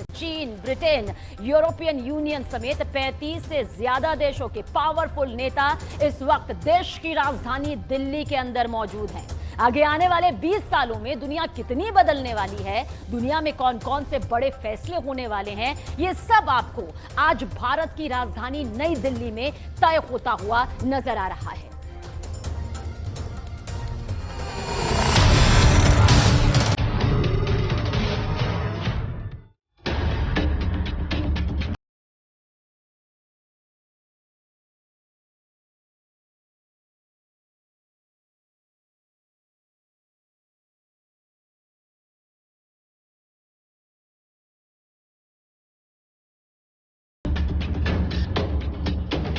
चीन, Britain, European union समेत 35 से ज्यादा देशों के पावरफुल नेता इस वक्त देश की राजधानी दिल्ली के अंदर मौजूद हैं। आगे आने वाले 20 सालों में दुनिया कितनी बदलने वाली है, दुनिया में कौन कौन से बड़े फैसले होने वाले हैं, ये सब आपको आज भारत की राजधानी नई दिल्ली में तय होता हुआ नजर आ रहा है।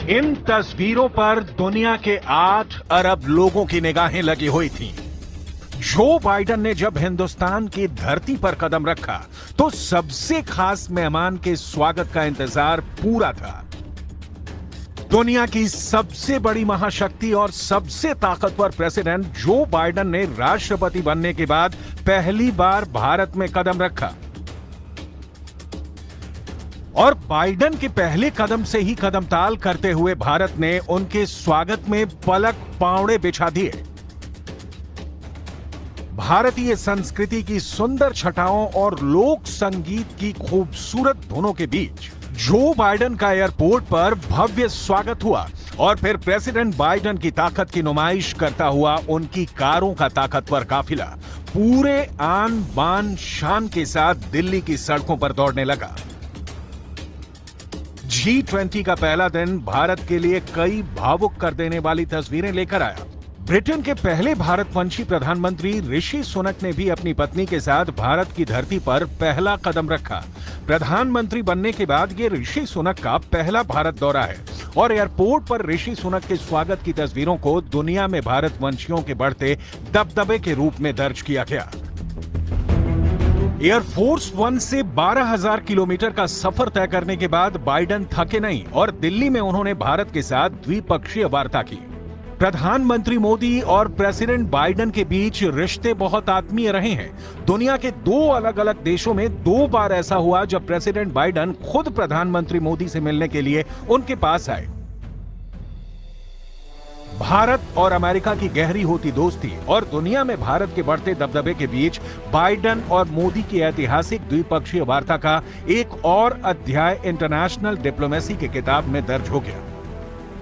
इन तस्वीरों पर दुनिया के 8 अरब लोगों की निगाहें लगी हुई थीं। जो बाइडेन ने जब हिंदुस्तान की धरती पर कदम रखा तो सबसे खास मेहमान के स्वागत का इंतजार पूरा था। दुनिया की सबसे बड़ी महाशक्ति और सबसे ताकतवर प्रेसिडेंट जो बाइडेन ने राष्ट्रपति बनने के बाद पहली बार भारत में कदम रखा और बाइडेन के पहले कदम से ही कदमताल करते हुए भारत ने उनके स्वागत में पलक पावड़े बिछा दिए। भारतीय संस्कृति की सुंदर छटाओं और लोक संगीत की खूबसूरत धुनों के बीच जो बाइडेन का एयरपोर्ट पर भव्य स्वागत हुआ और फिर प्रेसिडेंट बाइडेन की ताकत की नुमाइश करता हुआ उनकी कारों का ताकतवर काफिला पूरे आन बान शान के साथ दिल्ली की सड़कों पर दौड़ने लगा। G20 का पहला दिन भारत के लिए कई भावुक कर देने वाली तस्वीरें लेकर आया। ब्रिटेन के पहले भारतवंशी प्रधानमंत्री ऋषि सुनक ने भी अपनी पत्नी के साथ भारत की धरती पर पहला कदम रखा। प्रधानमंत्री बनने के बाद ये ऋषि सुनक का पहला भारत दौरा है और एयरपोर्ट पर ऋषि सुनक के स्वागत की तस्वीरों को दुनिया में भारतवंशियों के बढ़ते दबदबे के रूप में दर्ज किया गया। एयरफोर्स 1 से 12,000 किलोमीटर का सफर तय करने के बाद बाइडेन थके नहीं और दिल्ली में उन्होंने भारत के साथ द्विपक्षीय वार्ता की। प्रधानमंत्री मोदी और प्रेसिडेंट बाइडेन के बीच रिश्ते बहुत आत्मीय रहे हैं। दुनिया के 2 अलग अलग देशों में 2 बार ऐसा हुआ जब प्रेसिडेंट बाइडेन खुद प्रधानमंत्री मोदी से मिलने के लिए उनके पास आए। भारत और अमेरिका की गहरी होती दोस्ती और दुनिया में भारत के बढ़ते दबदबे के बीच बाइडेन और मोदी की ऐतिहासिक द्विपक्षीय वार्ता का एक और अध्याय इंटरनेशनल डिप्लोमेसी के किताब में दर्ज हो गया।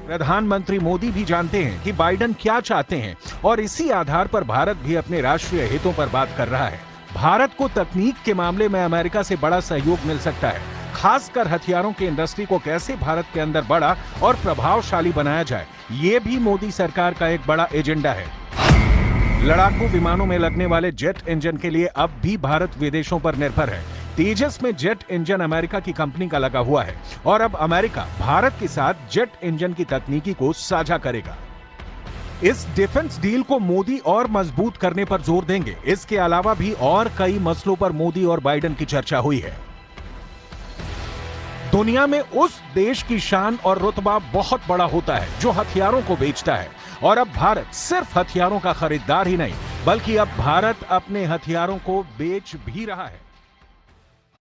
प्रधानमंत्री मोदी भी जानते हैं कि बाइडेन क्या चाहते हैं और इसी आधार पर भारत भी अपने राष्ट्रीय हितों पर बात कर रहा है। भारत को तकनीक के मामले में अमेरिका से बड़ा सहयोग मिल सकता है, खासकर हथियारों की इंडस्ट्री को कैसे भारत के अंदर बड़ा और प्रभावशाली बनाया जाए, ये भी मोदी सरकार का एक बड़ा एजेंडा है। लड़ाकू विमानों में लगने वाले जेट इंजन के लिए अब भी भारत विदेशों पर निर्भर है। तेजस में जेट इंजन अमेरिका की कंपनी का लगा हुआ है और अब अमेरिका भारत के साथ जेट इंजन की तकनीकी को साझा करेगा। इस डिफेंस डील को मोदी और मजबूत करने पर जोर देंगे। इसके अलावा भी और कई मसलों पर मोदी और बाइडेन की चर्चा हुई है। दुनिया में उस देश की शान और रुतबा बहुत बड़ा होता है जो हथियारों को बेचता है और अब भारत सिर्फ हथियारों का खरीदार ही नहीं बल्कि अब भारत अपने हथियारों को बेच भी रहा है।